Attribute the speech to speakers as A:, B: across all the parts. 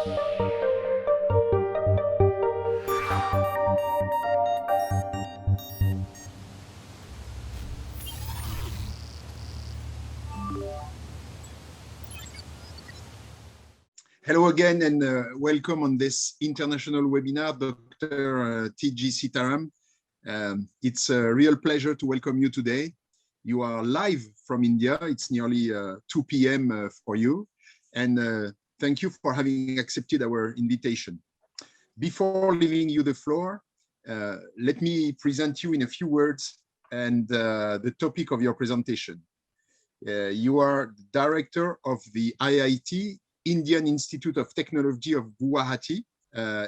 A: Hello again and welcome on this international webinar, Dr. T.G. Sitharam. It's a real pleasure to welcome you today. You are live from India. It's nearly 2 p.m. For you. And thank you for having accepted our invitation. Before leaving you the floor, let me present you in a few words and the topic of your presentation. You are the director of the IIT, Indian Institute of Technology of Guwahati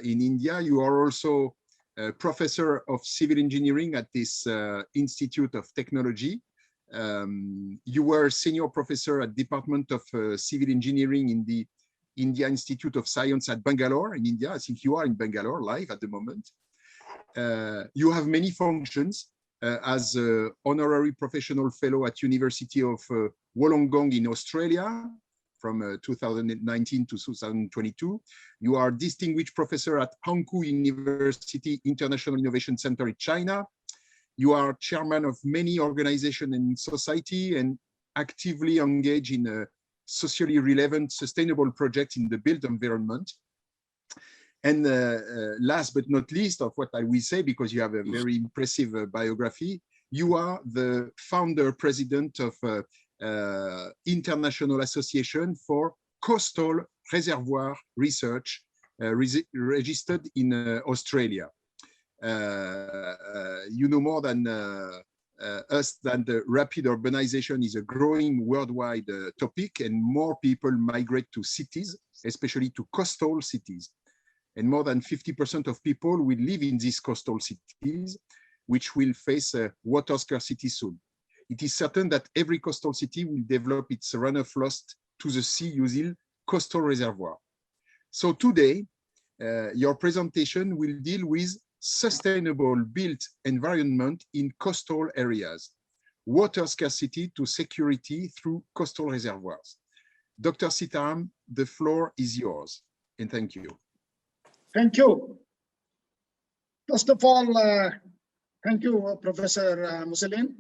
A: in India. You are also a professor of civil engineering at this Institute of Technology. You were senior professor at Department of Civil Engineering in the India Institute of Science at Bangalore in India. I think you are in Bangalore live at the moment. You have many functions as honorary professional fellow at University of Wollongong in Australia, from 2019 to 2022. You are distinguished professor at Hankou University International Innovation Center in China. You are chairman of many organizations in society and actively engaged in socially relevant sustainable projects in the built environment. And last but not least of what I will say, because you have a very impressive biography, you are the founder president of International Association for Coastal Reservoir Research, registered in Australia. You know more than us that the rapid urbanization is a growing worldwide topic, and more people migrate to cities, especially to coastal cities. And more than 50% of people will live in these coastal cities, which will face water scarcity soon. It is certain that every coastal city will develop its runoff lost to the sea using coastal reservoir. So today, your presentation will deal with sustainable built environment in coastal areas, water scarcity to security through coastal reservoirs. Dr. Sitharam, the floor is yours, and thank you.
B: Thank you. First of all, thank you, Professor Musselin.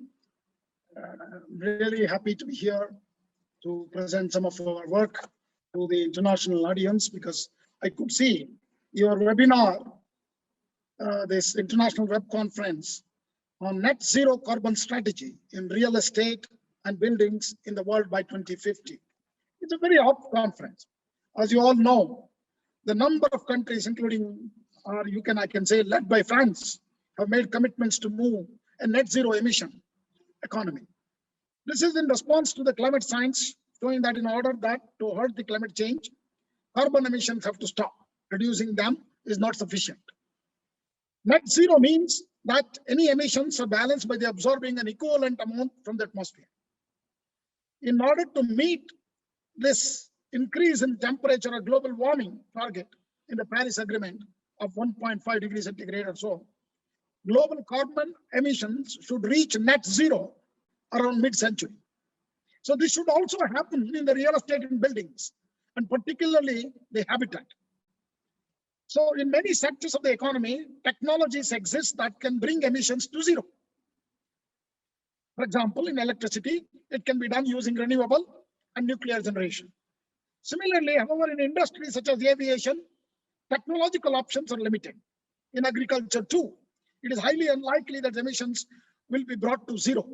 B: Really happy to be here to present some of our work to the international audience, because I could see your webinar, this international web conference on net zero carbon strategy in real estate and buildings in the world by 2050. It's a very hot conference. As you all know, the number of countries, including, I can say, led by France, have made commitments to move a net zero emission economy. This is in response to the climate science, showing that in order to halt the climate change, carbon emissions have to stop. Reducing them is not sufficient. Net zero means that any emissions are balanced by the absorbing an equivalent amount from the atmosphere. In order to meet this increase in temperature or global warming target in the Paris Agreement of 1.5 degrees centigrade or so, global carbon emissions should reach net zero around mid-century. So this should also happen in the real estate and buildings, and particularly the habitat. So in many sectors of the economy, technologies exist that can bring emissions to zero. For example, in electricity, it can be done using renewable and nuclear generation. Similarly, however, in industries such as aviation, technological options are limited. In agriculture too, it is highly unlikely that emissions will be brought to zero.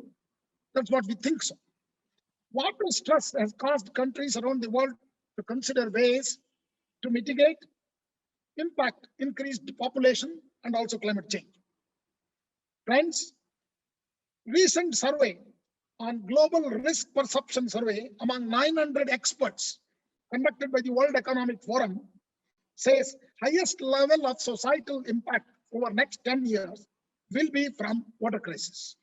B: That's what we think so. Water stress has caused countries around the world to consider ways to mitigate impact increased population and also climate change. Friends, recent survey on global risk perception survey among 900 experts conducted by the World Economic Forum says highest level of societal impact over next 10 years will be from water crisis.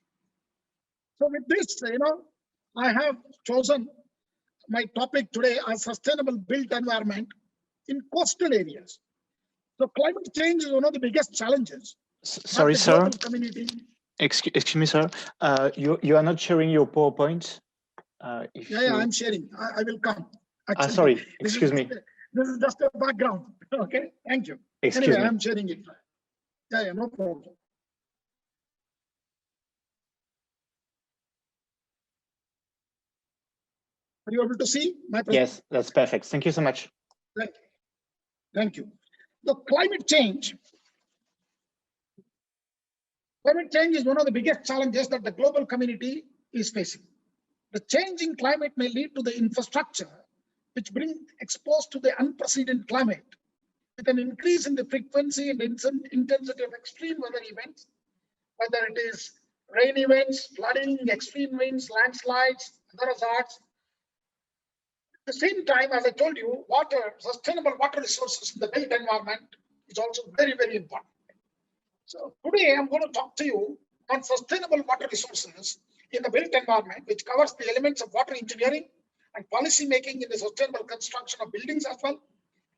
B: So with this, I have chosen my topic today as sustainable built environment in coastal areas. So climate change is one of the biggest challenges.
C: Sorry, sir. Excuse me, sir. You are not sharing your PowerPoint.
B: I'm sharing. I will come.
C: Actually, sorry. Excuse me.
B: This is just a background. Okay, thank you.
C: Excuse
B: Anyway,
C: me.
B: I'm sharing it. Yeah, no problem. Are you able to see my presentation?
C: Yes, that's perfect. Thank you so much.
B: Thank you. Thank you. The climate change is one of the biggest challenges that the global community is facing. The changing climate may lead to the infrastructure which brings exposed to the unprecedented climate with an increase in the frequency and intensity of extreme weather events, whether it is rain events, flooding, extreme winds, landslides, other hazards. At the same time, as I told you, sustainable water resources in the built environment is also very, very important. So today I'm going to talk to you on sustainable water resources in the built environment, which covers the elements of water engineering and policy making in the sustainable construction of buildings as well.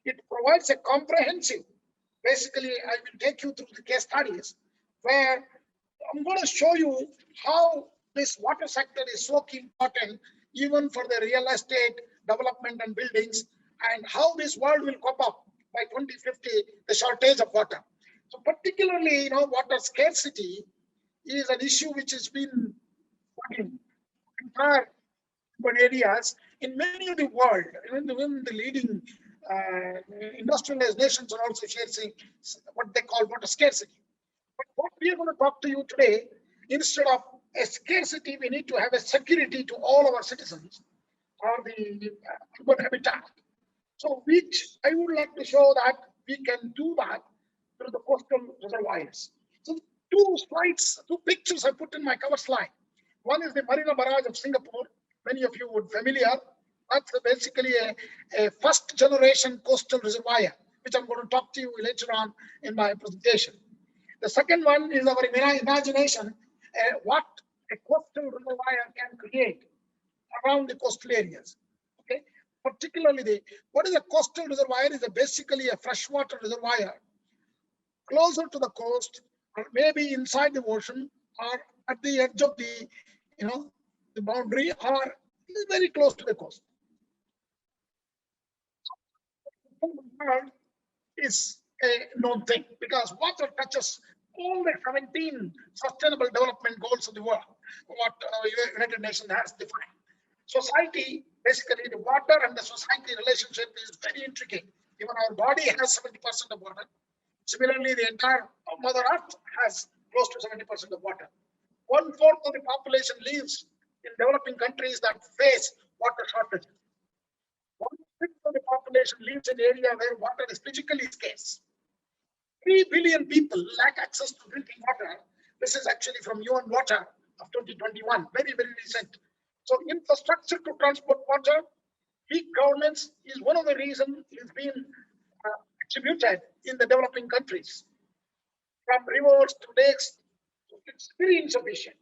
B: It provides a comprehensive, basically I will take you through the case studies where I'm going to show you how this water sector is so important even for the real estate development and buildings, and how this world will cope up by 2050, the shortage of water. So particularly, water scarcity is an issue which has been in entire urban areas in many of the world, even the leading industrialized nations are also facing what they call water scarcity. But what we are going to talk to you today, instead of a scarcity, we need to have a security to all our citizens or the urban habitat. So which I would like to show that we can do that through the coastal reservoirs. So two pictures I put in my cover slide. One is the Marina Barrage of Singapore. Many of you would familiar. That's basically a first generation coastal reservoir, which I'm going to talk to you later on in my presentation. The second one is our imagination, what a coastal reservoir can create around the coastal areas. Okay, particularly what is a coastal reservoir is basically a freshwater reservoir closer to the coast, or maybe inside the ocean, or at the edge of the the boundary, or very close to the coast. Is a known thing because water touches all the 17 sustainable development goals of the world, what United Nations has defined. Society, basically the water and the society relationship is very intricate. Even our body has 70% of water. Similarly, the entire Mother Earth has close to 70% of water. 1/4 of the population lives in developing countries that face water shortages. 1/5 of the population lives in area where water is physically scarce. 3 billion people lack access to drinking water. This is actually from UN Water of 2021, very, very recent. So infrastructure to transport water, weak governance is one of the reasons it's been attributed in the developing countries. From rivers to lakes, it's very insufficient.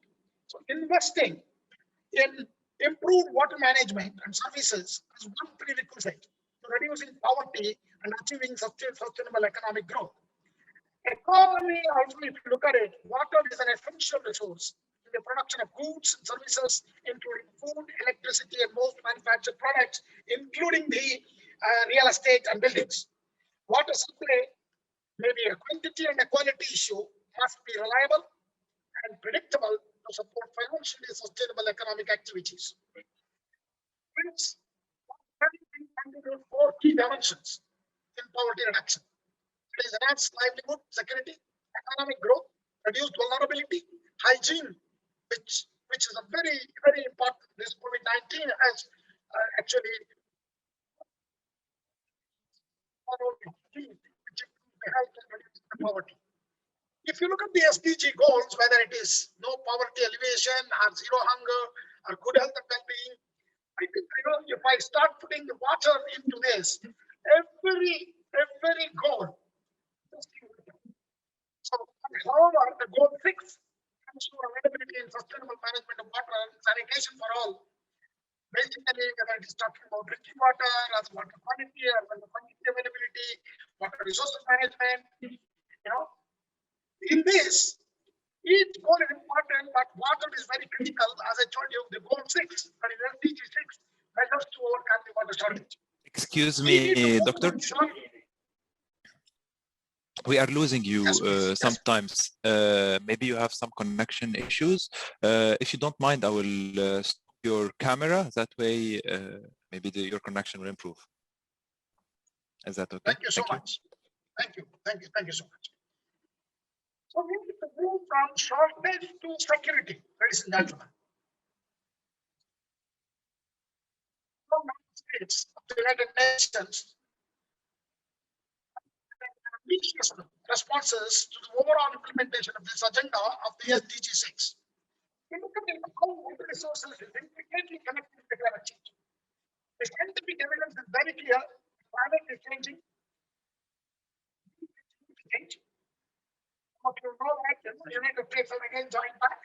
B: So investing in improved water management and services is one prerequisite to reducing poverty and achieving sustainable economic growth. Economy also, if you look at it, water is an essential resource in the production of goods and services, including food, electricity, and most manufactured products, including the real estate and buildings. Water supply may be a quantity and a quality issue, must be reliable and predictable to support financially sustainable economic activities. Hence, contribute 4 key dimensions in poverty reduction. It is enhanced livelihood, security, economic growth, reduced vulnerability, hygiene, which is a very, very important. This COVID-19 has actually which improves the health and reduces the poverty. If you look at the SDG goals, whether it is no poverty alleviation or zero hunger or good health and well-being, I think if I start putting the water into this, every goal. So, however, the goal 6 comes to availability and sustainable management of water and sanitation for all. Basically, whether it is talking about drinking water, as water quality, or water quantity availability, water resources management, in this, each goal is important, but water is very critical. As I told you, the goal 6, that is SDG 6, measures to overcome the water shortage.
D: Excuse me, doctor. We are losing you sometimes. Maybe you have some connection issues. If you don't mind, I will stop your camera. That way, maybe your connection will improve. Is that okay?
B: Thank you so much. Thank you. Thank you. Thank you so much. So we need to move from shortage to security, ladies and gentlemen. The United States of the United Nations responses to the overall implementation of this agenda of the SDG 6. We look at how water resources is intricately connected to climate change. The scientific evidence is very clear. Climate is changing. But you know that the United States have again joined back.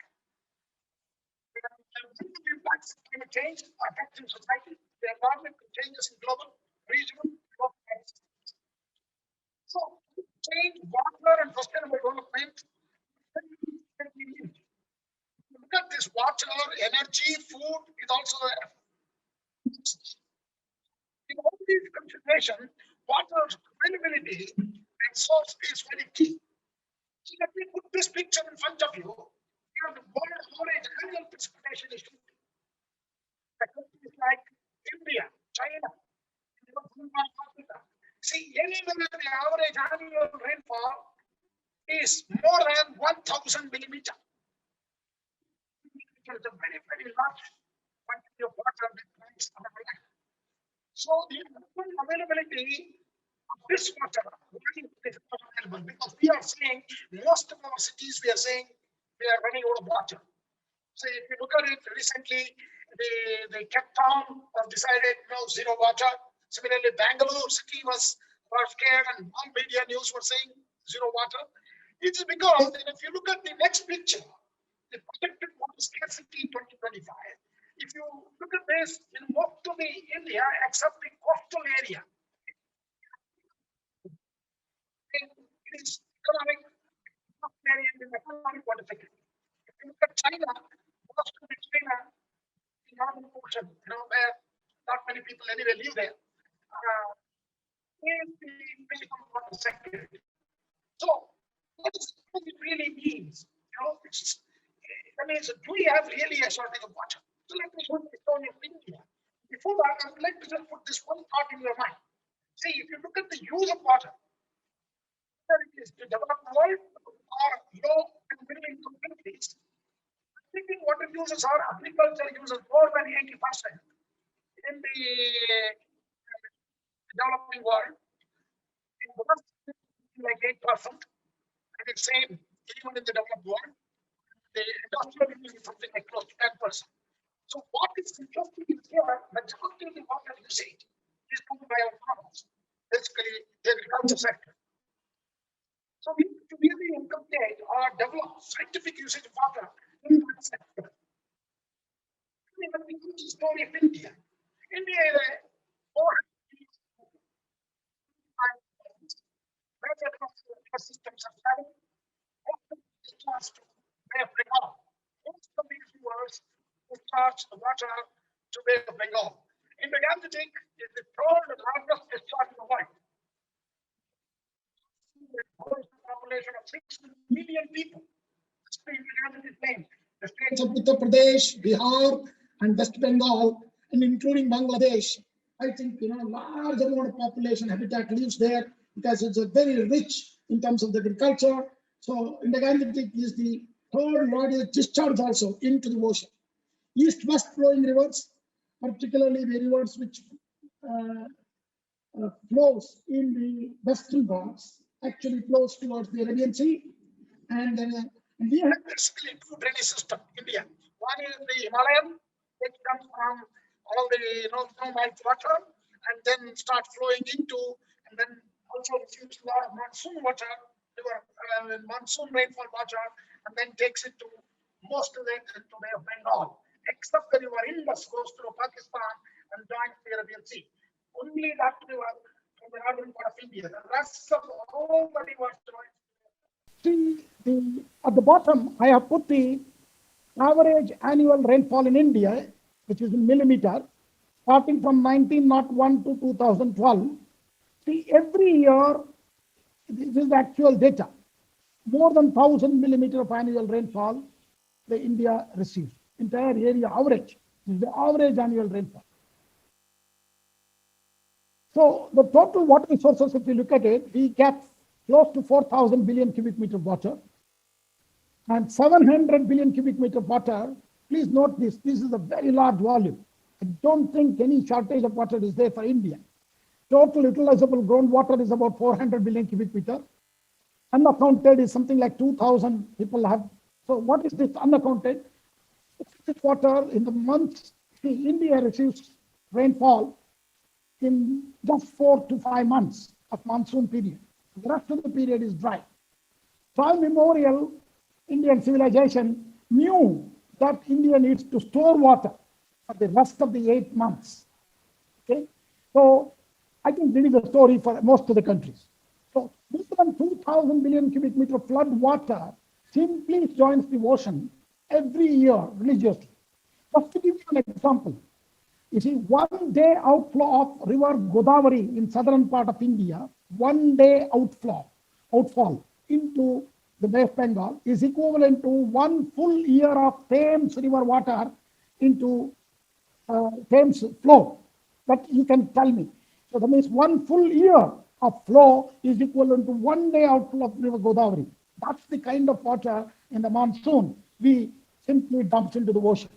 B: The impacts of climate change are affecting society, the environmental changes in global, regional, local. So, change, water, and sustainable development. Look at this: water, energy, food is also there. In all these considerations, water's availability and source is very key. So let me put this picture in front of you. You have the world average annual precipitation is 50. The countries like India, China, Africa. See, anywhere the average annual rainfall is more than 1,000 millimeters. It is a very, very large quantity of water that comes on the land. So the availability of this water is not available because we are seeing most of our cities, we are saying we are running out of water. So if you look at it recently, the Cape Town have decided no zero water. Similarly, Bangalore city was scared and all media news were saying zero water. It's because if you look at the next picture, the projected water scarcity 2025. If you look at this, in most of the India, except the coastal area, it is economic area in the economic water security. If you look at China, most of the China, the northern portion, where not many people anyway live there, is the physical water security. So, what does it really means? That means, do we have really a shortage of water? So let me show you the story of India. Before that, I would like to just put this one thought in your mind. See, if you look at the use of water, whether it is the developed world or low and middle income countries, thinking water users are agriculture users more than 80%. In the developing world, in the West, like 8%, and it's same even in the developed world. The industrial use is something like close to 10%. So what is interesting is here, majority of the water usage is covered by our farmers, basically the agriculture sector. So we need to really inculcate or develop scientific usage of water in that sector. When we look at the story of India, India is a systems of having discharge to Bay of Bengal. Most of these rivers discharge the water to Bay of Bengal. Energétique is the third largest discharge in the world. The population of 6 million people. The states of Uttar Pradesh, Bihar, and West Bengal, and including Bangladesh, I think large amount of population habitat lives there because it's a very rich in terms of the agriculture. So Energétique is the third largest discharge also into the ocean. East-west flowing rivers, particularly the rivers which flows in the western Ghats, actually flows towards the Arabian Sea. And we have basically two drainage systems in India. One is the Himalayan, which comes from all the snow melt water, and then start flowing into, and then also receives a lot of monsoon water, monsoon rainfall water, and then takes it to most of it into Bay of Bengal, except the river Indus goes through Pakistan and joins the Arabian Sea. Only that river from the northern part of India. The rest of all the rivers join. See, at the bottom, I have put the average annual rainfall in India, which is in millimeter. starting from 1901 to 2012. See, every year, this is the actual data. More than 1,000 millimeter of annual rainfall the India receives. Entire area average. This is the average annual rainfall. So the total water resources, if you look at it, we get close to 4,000 billion cubic meter of water and 700 billion cubic meter of water. Please note this. This is a very large volume. I don't think any shortage of water is there for India. Total utilizable groundwater is about 400 billion cubic meter. Unaccounted is something like 2,000 people have. So what is this unaccounted? This water in the months, see, India receives rainfall in just 4 to 5 months of monsoon period. The rest of the period is dry. Time immemorial, Indian civilization knew that India needs to store water for the rest of the 8 months. Okay, so I think this is a story for most of the countries. So more than 2,000 billion cubic meter of flood water simply joins the ocean every year religiously. Just to give you an example, you see, 1 day outflow of river Godavari in southern part of India, 1 day outfall into the West Bengal is equivalent to 1 full year of Thames river water into Thames flow. But you can tell me. So that means 1 full year of flow is equivalent to 1 day outflow of river Godavari. That's the kind of water in the monsoon we simply dumps into the ocean.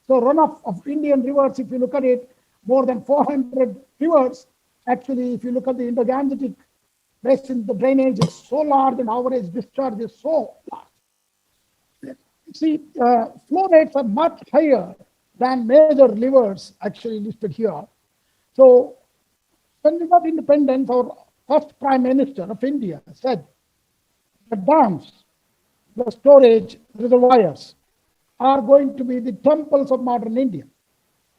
B: So runoff of Indian rivers, if you look at it, more than 400 rivers. Actually, if you look at the Indo-Gangetic basin, the drainage is so large and average discharge is so large. See, flow rates are much higher than major rivers actually listed here. So when we got independence, our first Prime Minister of India said the dams, the storage reservoirs are going to be the temples of modern India.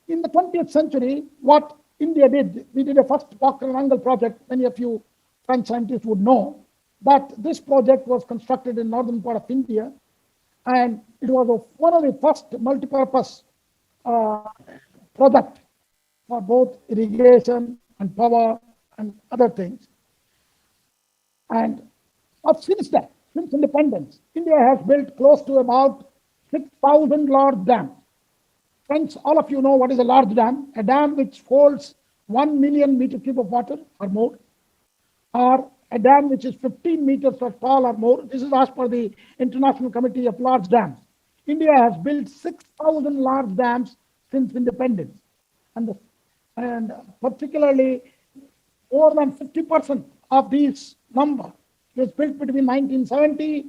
B: In the 20th century, what India did, we did a first Walker-Angel project. Many of you French scientists would know that this project was constructed in northern part of India, and it was one of the first multi-purpose project for both irrigation and power and other things. And since then, since independence, India has built close to about 6,000 large dams. Friends, all of you know what is a large dam. A dam which holds 1 million meter cube of water or more, or a dam which is 15 meters tall or more. This is as per the International Committee of Large Dams. India has built 6,000 large dams since independence. And particularly, more than 50% of these number was built between 1970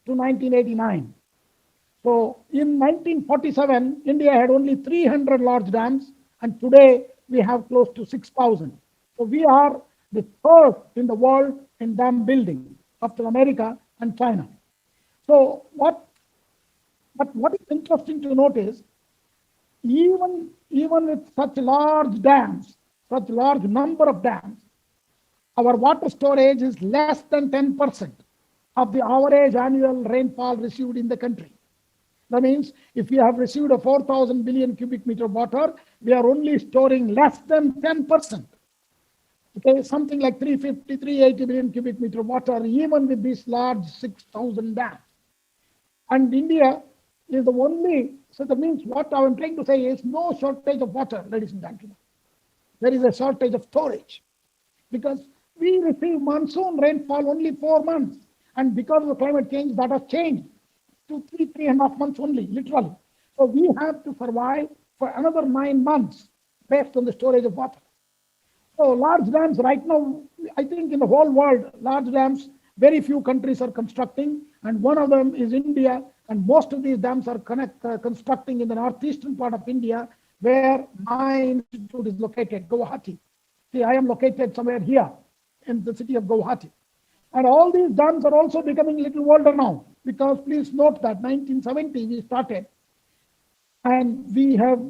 B: to 1989. So in 1947, India had only 300 large dams, and today we have close to 6,000. So we are the third in the world in dam building after America and China. So what is interesting to notice, even with such large dams, such large number of dams, our water storage is less than 10% of the average annual rainfall received in the country. That means if we have received a 4,000 billion cubic meter of water, we are only storing less than 10%. Okay, something like 350, 380 billion cubic meter of water, even with these large 6,000 dams. And India is the only, so that means what I am trying to say is no shortage of water, ladies and gentlemen. There is a shortage of storage because we receive monsoon rainfall only 4 months. And because of the climate change, that has changed to 3.5 months only, literally. So we have to survive for another 9 months based on the storage of water. So large dams right now, I think in the whole world, large dams, very few countries are constructing, and one of them is India, and most of these dams are constructing in the northeastern part of India, where my institute is located, Guwahati. See, I am located somewhere here in the city of Guwahati. And all these dams are also becoming a little older now, because please note that 1970 we started, and we have,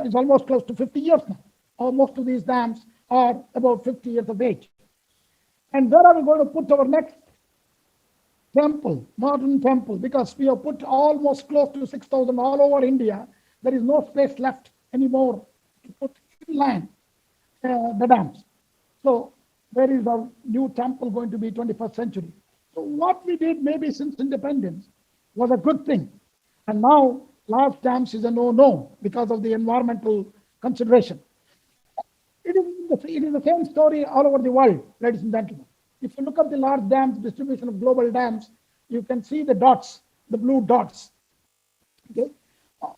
B: it's almost close to 50 years now. Most of these dams are about 50 years of age. And where are we going to put our next temple, modern temple? Because we have put almost close to 6,000 all over India. There is no space left anymore to put inland the dams. So where is the new temple going to be 21st century? So what we did maybe since independence was a good thing. And now large dams is a no-no because of the environmental consideration. It is the same story all over the world, ladies and gentlemen. If you look at the large dams, distribution of global dams, you can see the dots, the blue dots, okay,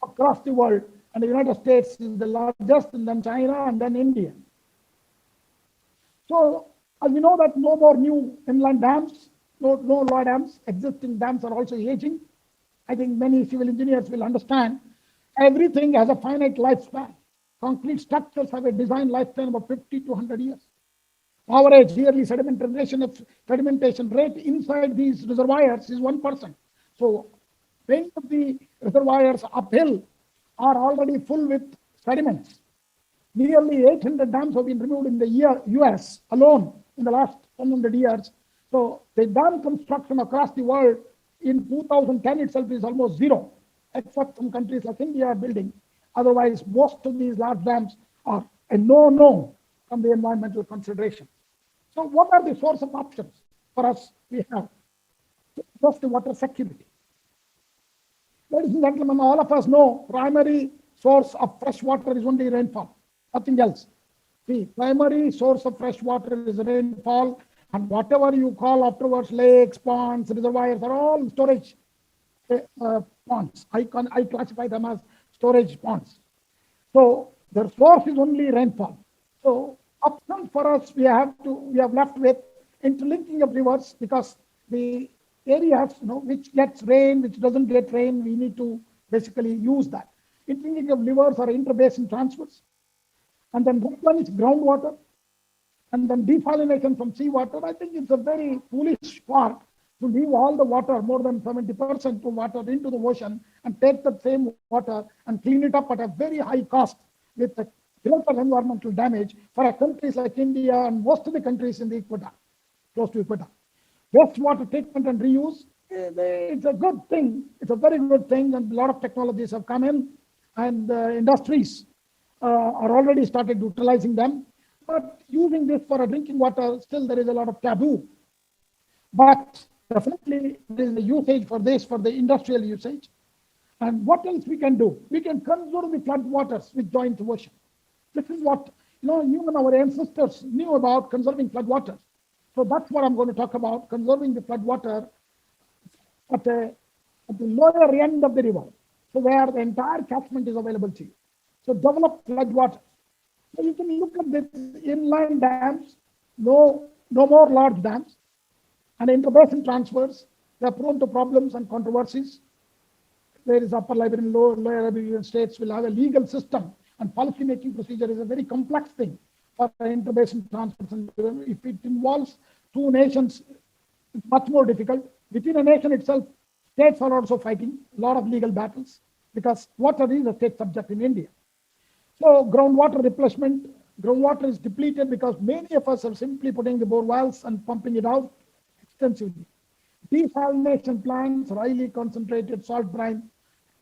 B: across the world. And the United States is the largest, and then China, and then India. So as we know that no more new inland dams, no lower dams, existing dams are also aging. I think many civil engineers will understand everything has a finite lifespan. Concrete structures have a design lifespan of 50 to 100 years. Average yearly sedimentation rate inside these reservoirs is 1%. So many of the reservoirs uphill are already full with sediments. Nearly 800 dams have been removed in the US alone in the last 100 years. So the dam construction across the world in 2010 itself is almost zero, except some countries like India are building. Otherwise, most of these large dams are a no-no from the environmental consideration. So what are the source of options for us? We have first, the water security. Ladies and gentlemen, all of us know primary source of fresh water is only rainfall, nothing else. The primary source of fresh water is rainfall, and whatever you call afterwards, lakes, ponds, reservoirs are all storage ponds. I classify them as storage ponds. So their source is only rainfall. So option for us, we have left with interlinking of rivers, because the areas which gets rain, which doesn't get rain, we need to basically use that. Interlinking of rivers or interbasin transfers. And then one is groundwater. And then desalination from seawater. I think it's a very foolish part to leave all the water, more than 70% of water, into the ocean and take the same water and clean it up at a very high cost with a greater environmental damage for countries like India and most of the countries in the equator, close to equator. Wastewater treatment and reuse, it's a good thing. It's a very good thing, and a lot of technologies have come in, and industries are already started utilizing them. But using this for a drinking water, still there is a lot of taboo. But definitely there is a usage for this, for the industrial usage. And what else we can do? We can conserve the flood waters which join the ocean. This is what even our ancestors knew about conserving flood waters. So that's what I'm going to talk about, conserving the flood water at the lower end of the river, so where the entire catchment is available to you. So develop flood water. So you can look at this inland dams, no more large dams, and interbasin transfers. They are prone to problems and controversies. There is upper Liberian, lower Liberian states will have a legal system, and policy making procedure is a very complex thing for interbasin transfers. And if it involves two nations, it's much more difficult. Within a nation itself, states are also fighting a lot of legal battles, because water is a state subject in India. So groundwater replenishment, groundwater is depleted because many of us are simply putting the bore wells and pumping it out extensively. Desalination plants, highly concentrated salt brine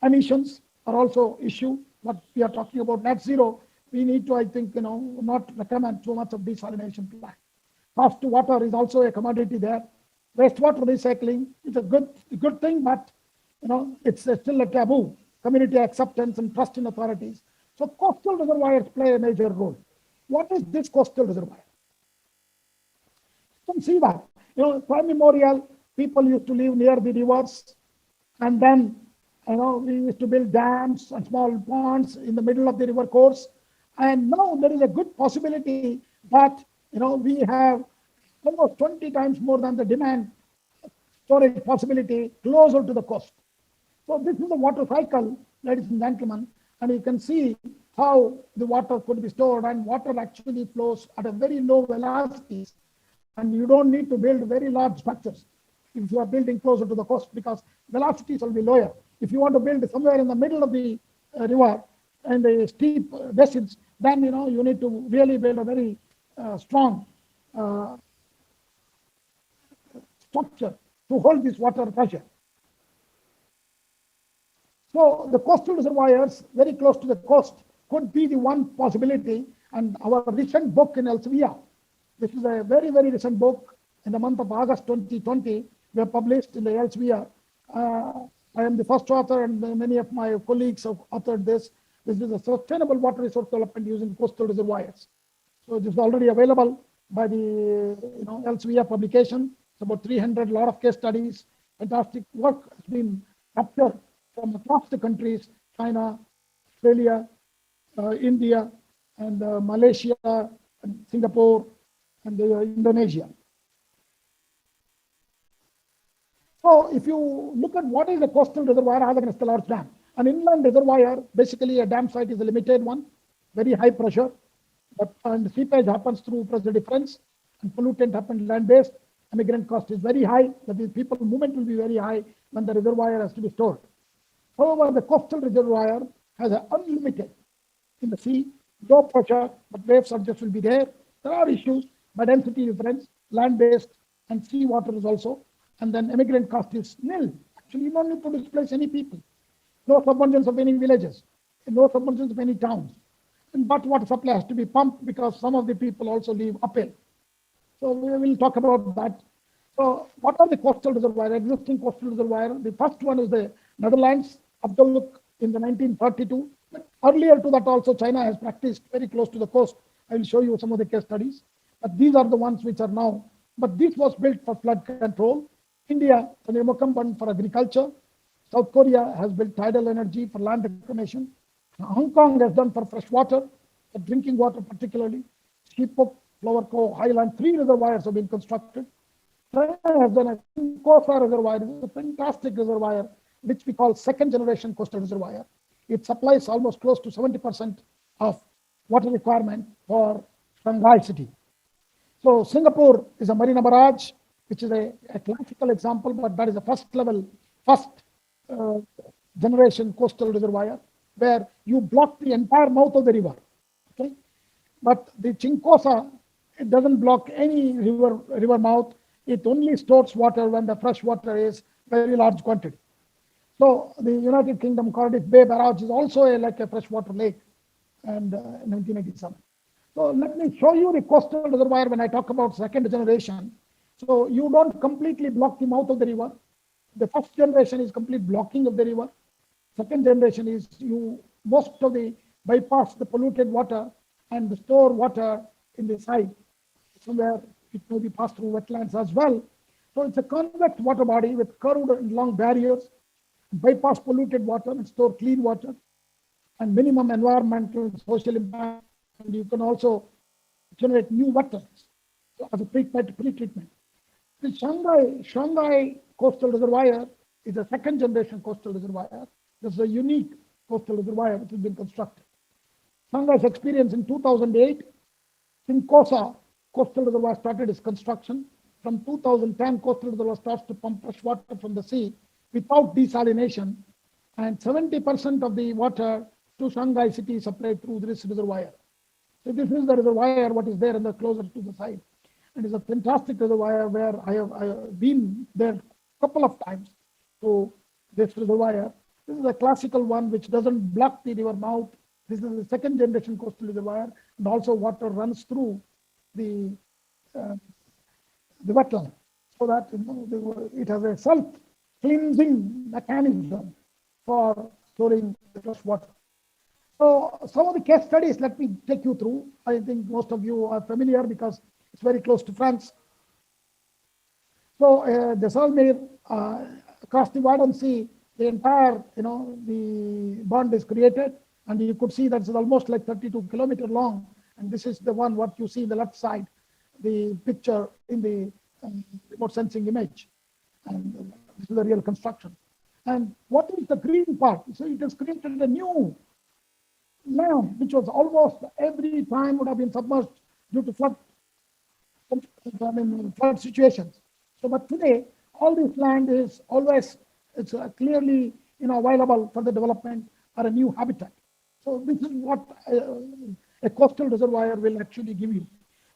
B: emissions are also issue. What we are talking about net zero, we need to, I think, not recommend too much of desalination plant. Cost to water is also a commodity there. Wastewater recycling is a good thing, but it's still a taboo. Community acceptance and trust in authorities. So coastal reservoirs play a major role. What is this coastal reservoir? You can see that. Time immemorial, people used to live near the rivers, and then we used to build dams and small ponds in the middle of the river course. And now there is a good possibility that we have almost 20 times more than the demand storage possibility closer to the coast. So this is the water cycle, ladies and gentlemen, and you can see how the water could be stored, and water actually flows at a very low velocities, and you don't need to build very large structures if you are building closer to the coast, because velocities will be lower. If you want to build somewhere in the middle of the river and the steep basins, then you need to really build a very strong structure to hold this water pressure. So the coastal reservoirs very close to the coast could be the one possibility, And our recent book in Elsevier, this is a very, very recent book in the month of August 2020, we have published in the Elsevier. I am the first author, and many of my colleagues have authored this. This is a sustainable water resource development using coastal reservoirs. So this is already available by the Elsevier publication. It's about 300, lot of case studies. Fantastic work has been captured from across the countries: China, Australia, India, and Malaysia, and Singapore, and Indonesia. So if you look at what is a coastal reservoir other than a large dam, an inland reservoir, basically a dam site is a limited one, very high pressure, and seepage happens through pressure difference, and pollutant happens land-based. Immigrant cost is very high, that is, people movement will be very high when the reservoir has to be stored. However, the coastal reservoir has an unlimited in the sea, low pressure, but wave surges will be there. There are issues, but density difference, land-based, and sea water is also. And then immigrant cost is nil. Actually, you don't need to displace any people. No submergence of any villages, no submergence of any towns. But water supply has to be pumped because some of the people also live uphill. So we will talk about that. So what are the coastal reservoirs, existing coastal reservoirs? The first one is the Netherlands, Abduluk in the 1932. But earlier to that also, China has practiced very close to the coast. I will show you some of the case studies. But these are the ones which are now. But this was built for flood control. India, the Montgomery for agriculture. South Korea has built tidal energy for land reclamation. Hong Kong has done for fresh water, for drinking water particularly. Shipok, Flower Cove, Highland, 3 reservoirs have been constructed. China has done a Chincosa reservoir. This is a fantastic reservoir, which we call second generation coastal reservoir. It supplies almost close to 70% of water requirement for Shanghai city. So Singapore is a Marina barrage, which is a classical example, but that is a first generation coastal reservoir where you block the entire mouth of the river. Okay, but the Chincosa, it doesn't block any river mouth. It only stores water when the fresh water is very large quantity. So the United Kingdom Cardiff Bay barrage is also like a freshwater lake, and in 1987. So let me show you the coastal reservoir when I talk about second generation. So you don't completely block the mouth of the river. The first generation is complete blocking of the river. Second generation is you most of the bypass the polluted water and store water in the side. Somewhere it may be passed through wetlands as well. So it's a convex water body with curved and long barriers, bypass polluted water and store clean water, and minimum environmental and social impact. And you can also generate new wetlands as a pre-treatment. The Shanghai coastal reservoir is a second generation coastal reservoir. This is a unique coastal reservoir which has been constructed. Shanghai's experience in 2008, Chincosa coastal reservoir started its construction. From 2010, coastal reservoir starts to pump fresh water from the sea without desalination, and 70% of the water to Shanghai city is supplied through this reservoir. So this is the reservoir, what is there in the closer to the side. And it's a fantastic reservoir where I have been there a couple of times. So this reservoir, this is a classical one which doesn't block the river mouth. This is the second generation coastal reservoir, and also water runs through the wetland, so that it has a self-cleansing mechanism for storing the fresh water. So some of the case studies, let me take you through. I think most of you are familiar because it's very close to France. So the Séminaire, across the Wadden Sea, the entire, the bond is created, and you could see that it's almost like 32 kilometers long. And this is the one what you see in the left side, the picture in the remote sensing image. And this is the real construction. And what is the green part? So it has created a new land, which was almost every time would have been submerged due to flood situations. So, but today, all this land is always, it's clearly, available for the development or a new habitat. So this is what a coastal reservoir will actually give you.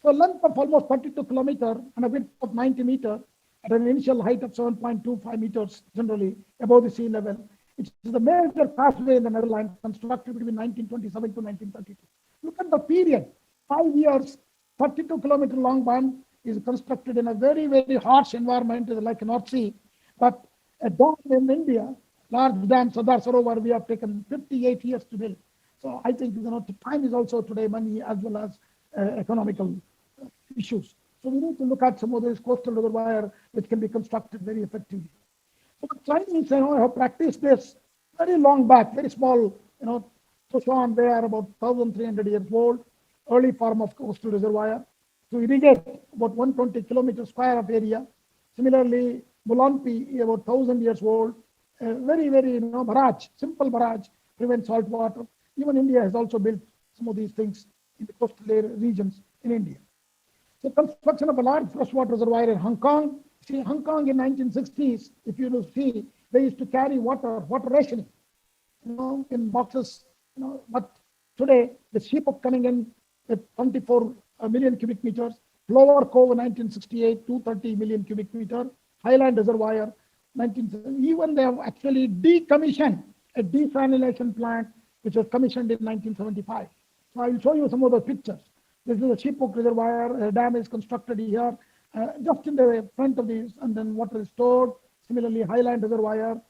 B: So length of almost 32 kilometers and a width of 90 meters at an initial height of 7.25 meters generally above the sea level. It's the major pathway in the Netherlands constructed between 1927 to 1932. Look at the period. 5 years, 32-kilometer long band is constructed in a very, very harsh environment, like North Sea. But a dam in India, large dam, Sardar Sarovar, we have taken 58 years to build. So I think time is also today money as well as economical issues. So we need to look at some of these coastal reservoir which can be constructed very effectively. So the Chinese, have practiced this very long back, very small, Tushan, they are about 1,300 years old, early form of coastal reservoir to irrigate about 120 kilometers square of area. Similarly, Mulanpi, about 1,000 years old, very, very, barrage, simple barrage, prevents salt water. Even India has also built some of these things in the coastal regions in India. So construction of a large freshwater reservoir in Hong Kong. See, Hong Kong in 1960s, if you will see, they used to carry water rationing, in boxes, but today the ship of coming in with 24 million cubic meters, Lower Cove in 1968, 230 million cubic meter, Highland Reservoir, even they have actually decommissioned a desalination plant which was commissioned in 1975. So I will show you some of the pictures. This is a Shipok Reservoir, a dam is constructed here, just in the front of this, and then water is stored. Similarly, Highland Reservoir,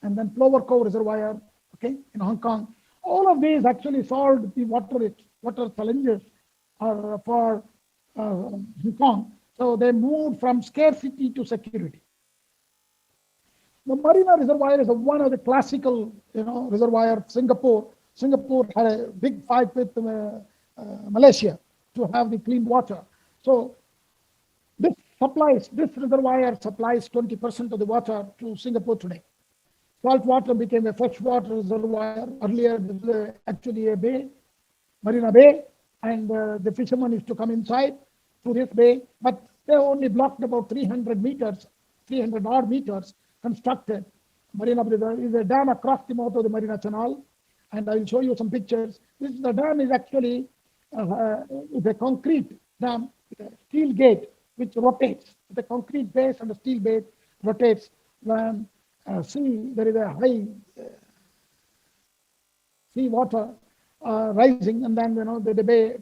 B: and then Lower Cove Reservoir, in Hong Kong. All of these actually solved the water challenges for Hong Kong. So they moved from scarcity to security. The Marina Reservoir is one of the classical, reservoir of Singapore. Singapore had a big fight with Malaysia to have the clean water. So this reservoir supplies 20% of the water to Singapore today. Salt water became a freshwater reservoir. Earlier, this was actually a bay, Marina Bay, and the fishermen used to come inside to this bay, but they only blocked about 300 odd meters constructed. Marina Reservoir is a dam across the mouth of the Marina Channel, and I will show you some pictures. The dam is actually a concrete dam with a steel gate which rotates. The concrete base and the steel base rotates when there is a high sea water rising, and then the bay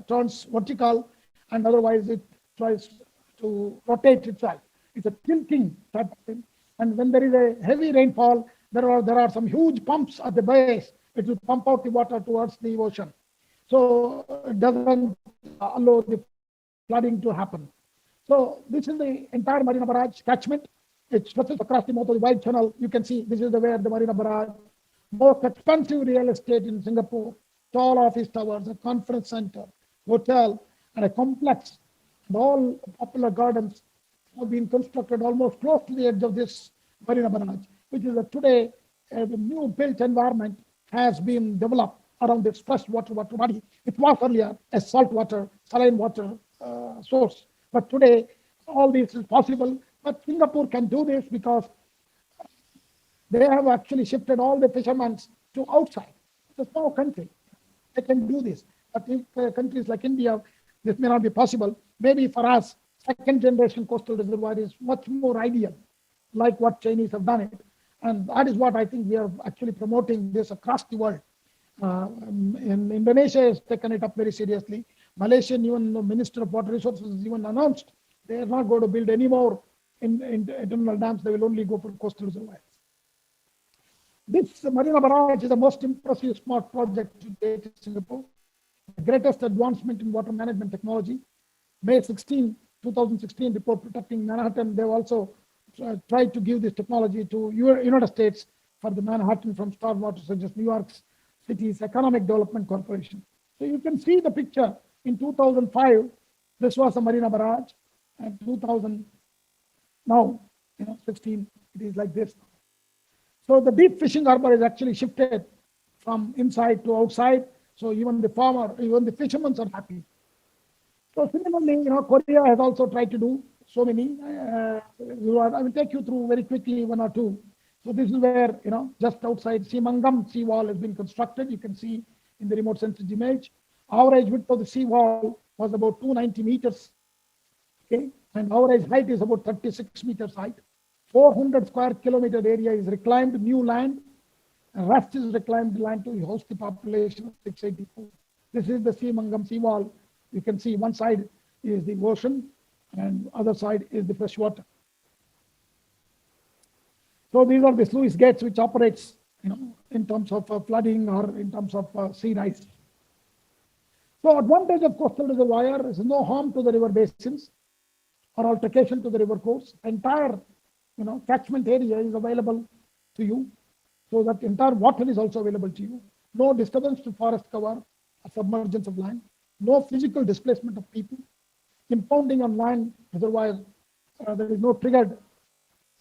B: turns vertical, and otherwise it tries to rotate itself. It's a tilting type of thing. And when there is a heavy rainfall, there are some huge pumps at the base which will pump out the water towards the ocean. So it doesn't allow the flooding to happen. So this is the entire Marina Barrage catchment. It stretches across the mouth of the wide channel. You can see this is where the Marina Barrage, most expensive real estate in Singapore, tall office towers, a conference center, hotel, and a complex. And all popular gardens have been constructed almost close to the edge of this Marina Barrage, which is today the new built environment has been developed around this freshwater body. It was earlier a saltwater, saline water source, but today all this is possible. But Singapore can do this because they have actually shifted all the fishermen to outside. It's a small country. They can do this. But if countries like India, this may not be possible. Maybe for us, second generation coastal reservoir is much more ideal, like what Chinese have done it. And that is what I think we are actually promoting this across the world. In Indonesia has taken it up very seriously. Malaysian, even the Minister of Water Resources even announced they are not going to build any more in internal dams. They will only go for coastal reservoirs. This Marina Barrage is the most impressive smart project to date in Singapore. The greatest advancement in water management technology. May 16, 2016 report protecting Manhattan. They've also tried to give this technology to United States for the Manhattan from stormwater, such as New York City's Economic Development Corporation. So you can see the picture. In 2005, this was a Marina Barrage, and 2000 now, 16, it is like this. So the deep fishing harbor is actually shifted from inside to outside. So even the fishermen are happy. So similarly, Korea has also tried to do so many. I will take you through very quickly one or two. So this is where, just outside Simangam seawall has been constructed. You can see in the remote sensing image. Average width of the seawall was about 290 meters. Okay, and average height is about 36 meters height. 400 square kilometer area is reclaimed new land, and rest is reclaimed land to host the population of 684. This is the Simangam seawall. You can see one side is the ocean and other side is the fresh water. So these are the sluice gates which operates, in terms of flooding or in terms of sea rise. So advantage of coastal reservoir is no harm to the river basins or altercation to the river course. Entire, catchment area is available to you. So that entire water is also available to you. No disturbance to forest cover or submergence of land. No physical displacement of people. Impounding on land reservoirs, there is no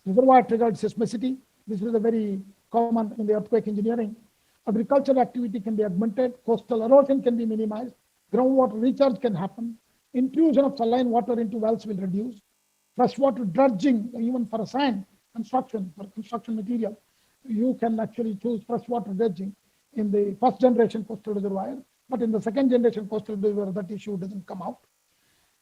B: reservoir triggered seismicity. This is a very common in the earthquake engineering. Agricultural activity can be augmented. Coastal erosion can be minimized. Groundwater recharge can happen. Intrusion of saline water into wells will reduce. Freshwater dredging, even for a sand construction, for construction material, you can actually choose freshwater dredging in the first generation coastal reservoir, but in the second generation coastal reservoir, that issue doesn't come out.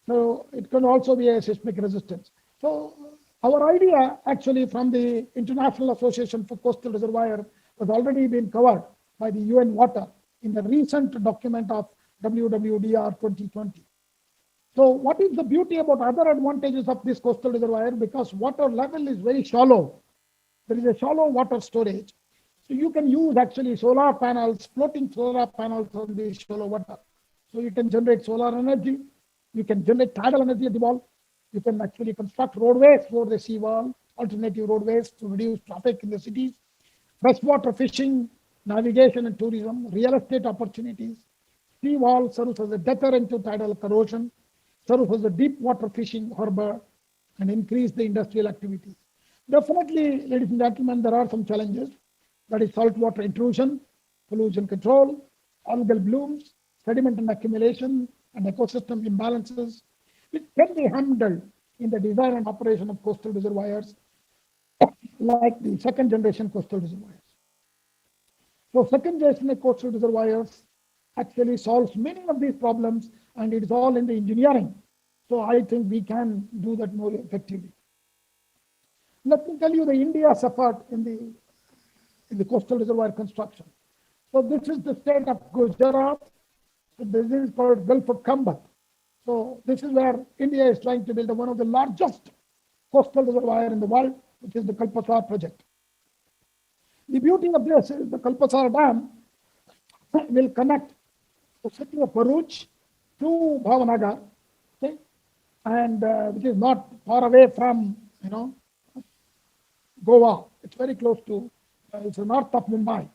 B: So it can also be a seismic resistance. So our idea actually from the International Association for Coastal Reservoir was already been covered by the UN Water in the recent document of WWDR 2020. So what is the beauty about other advantages of this coastal reservoir? Because water level is very shallow. There is a shallow water storage. So you can use actually solar panels, floating solar panels on the shallow water. So you can generate solar energy. You can generate tidal energy at the wall. You can actually construct roadways for the seawall, alternative roadways to reduce traffic in the cities, freshwater fishing, navigation and tourism, real estate opportunities. Seawall serves as a deterrent to tidal corrosion, serves as a deep water fishing harbor, and increase the industrial activities. Definitely, ladies and gentlemen, there are some challenges. That is saltwater intrusion, pollution control, algal blooms, sediment and accumulation, and ecosystem imbalances, which can be handled in the design and operation of coastal reservoirs, like the second generation coastal reservoirs. So second generation coastal reservoirs actually solves many of these problems, and it is all in the engineering. So I think we can do that more effectively. Let me tell you the India's effort in the coastal reservoir construction. So this is the state of Gujarat. So this is called Gulf of Kambat. So this is where India is trying to build one of the largest coastal reservoir in the world, which is the Kalpasar project. The beauty of this is the Kalpasar Dam will connect the city of Bharuch to Bhavanagar, okay? And which is not far away from, Goa. It's very close to, it's north of Mumbai.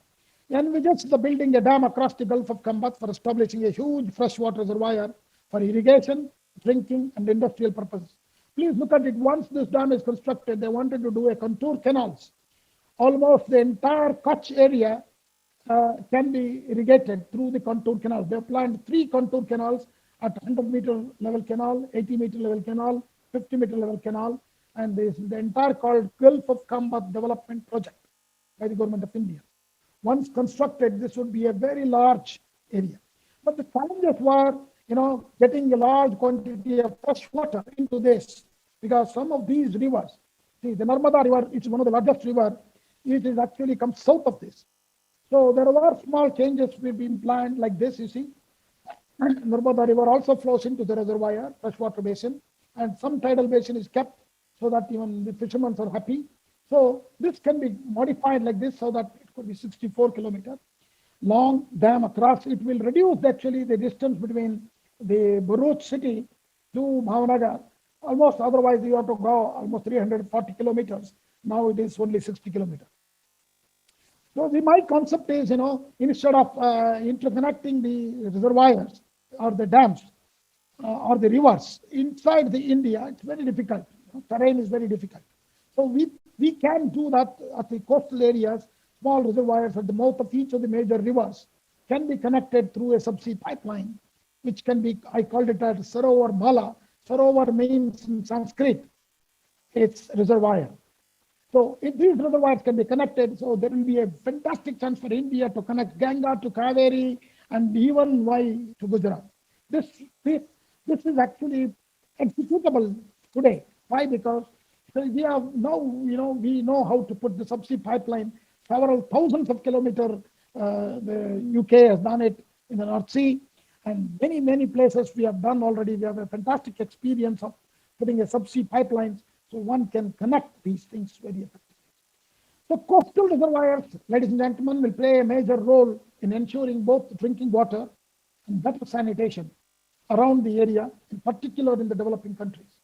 B: And we just building a dam across the Gulf of Kambat for establishing a huge freshwater reservoir for irrigation, drinking, and industrial purposes. Please look at it. Once this dam is constructed, they wanted to do a contour canals. Almost the entire Kutch area can be irrigated through the contour canals. They have planned 3 contour canals at 100-meter level canal, 80-meter level canal, 50-meter level canal, and this the entire called Gulf of Kambat Development Project by the government of India. Once constructed, this would be a very large area. But the challenges were, getting a large quantity of fresh water into this, because some of these rivers, see, the Narmada River, it's one of the largest rivers, it is actually comes south of this. So there were small changes we've been planned like this, you see. And Narmada River also flows into the reservoir, freshwater basin, and some tidal basin is kept so that even the fishermen are happy. So this can be modified like this so that it could be 64 kilometers long dam across. It will reduce actually the distance between the Bharuch city to Bhavanagar. Almost otherwise you have to go almost 340 kilometers. Now it is only 60 kilometers. So my concept is, instead of interconnecting the reservoirs or the dams or the rivers inside the India, it's very difficult. Terrain is very difficult. So we can do that at the coastal areas. Small reservoirs at the mouth of each of the major rivers can be connected through a subsea pipeline, which can be, I called it as Sarovar Mala. Sarovar means in Sanskrit, it's reservoir. So if these reservoirs can be connected, so there will be a fantastic chance for India to connect Ganga to Kaveri and even to Gujarat. This is actually executable today. Why? Because we have now, we know how to put the subsea pipeline several thousands of kilometers. The UK has done it in the North Sea, And many, many places we have done already. We have a fantastic experience of putting a subsea pipelines so one can connect these things very effectively. So coastal reservoirs, ladies and gentlemen, will play a major role in ensuring both drinking water and better sanitation around the area, in particular in the developing countries.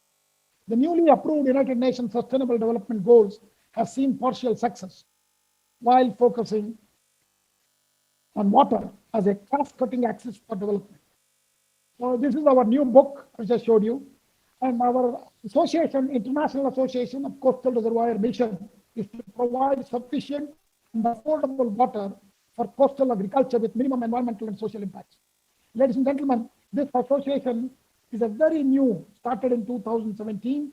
B: The newly approved United Nations Sustainable Development Goals have seen partial success while focusing on water as a cross-cutting axis for development. So this is our new book, I just showed you. And our association, International Association of Coastal Reservoir mission is to provide sufficient and affordable water for coastal agriculture with minimum environmental and social impacts. Ladies and gentlemen, this association is a very new, started in 2017.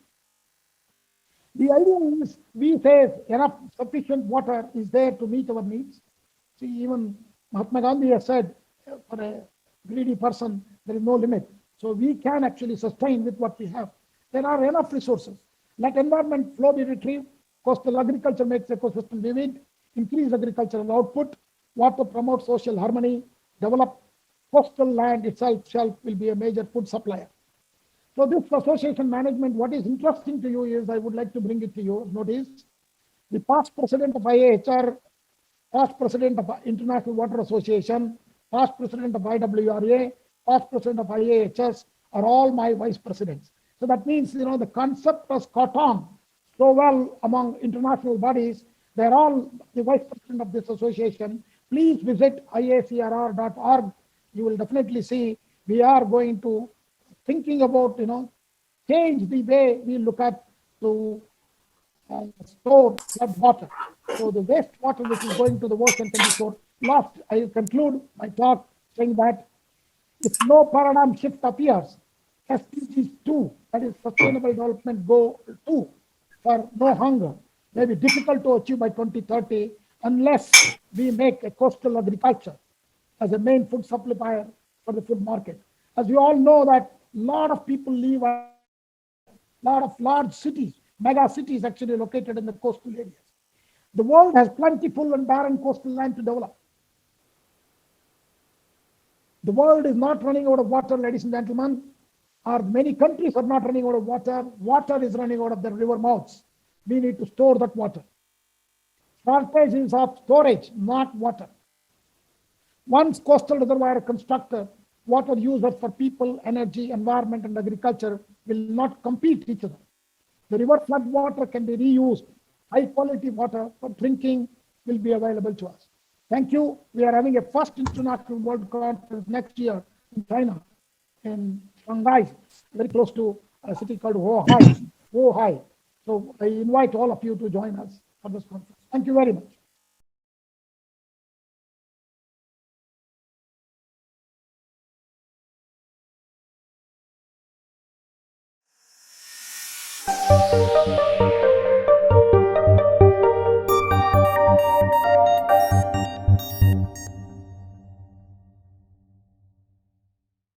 B: The idea is we say enough sufficient water is there to meet our needs. See, even Mahatma Gandhi has said, for a greedy person, there is no limit. So we can actually sustain with what we have. There are enough resources. Let environment flow be retrieved. Coastal agriculture makes ecosystem vivid. Increase agricultural output. Water promotes social harmony. Develop coastal land itself will be a major food supplier. So this association management, what is interesting to you is, I would like to bring it to you. Notice the past president of IAHR, past president of International Water Association, past president of IWRA, past president of IAHS are all my vice presidents. So that means, the concept was caught on so well among international bodies. They're all the vice president of this association. Please visit iacrr.org. You will definitely see we are going to thinking about, change the way we look at to store flood water. So the waste water which is going to the ocean can be stored. Last, I will conclude my talk saying that if no paradigm shift appears, SDGs 2, that is Sustainable Development Goal 2, for no hunger, may be difficult to achieve by 2030 unless we make a coastal agriculture as a main food supplier for the food market. As you all know that a lot of people live a lot of large cities, mega cities actually located in the coastal areas. The world has plentiful and barren coastal land to develop. The world is not running out of water, ladies and gentlemen. Or many countries are not running out of water. Water is running out of their river mouths. We need to store that water. Shortages of storage, not water. Once coastal reservoir constructed, water users for people, energy, environment, and agriculture will not compete each other. The river flood water can be reused. High quality water for drinking will be available to us. Thank you. We are having a first international world conference next year in China, in Shanghai, very close to a city called Wuhan. So I invite all of you to join us for this conference. Thank you very much.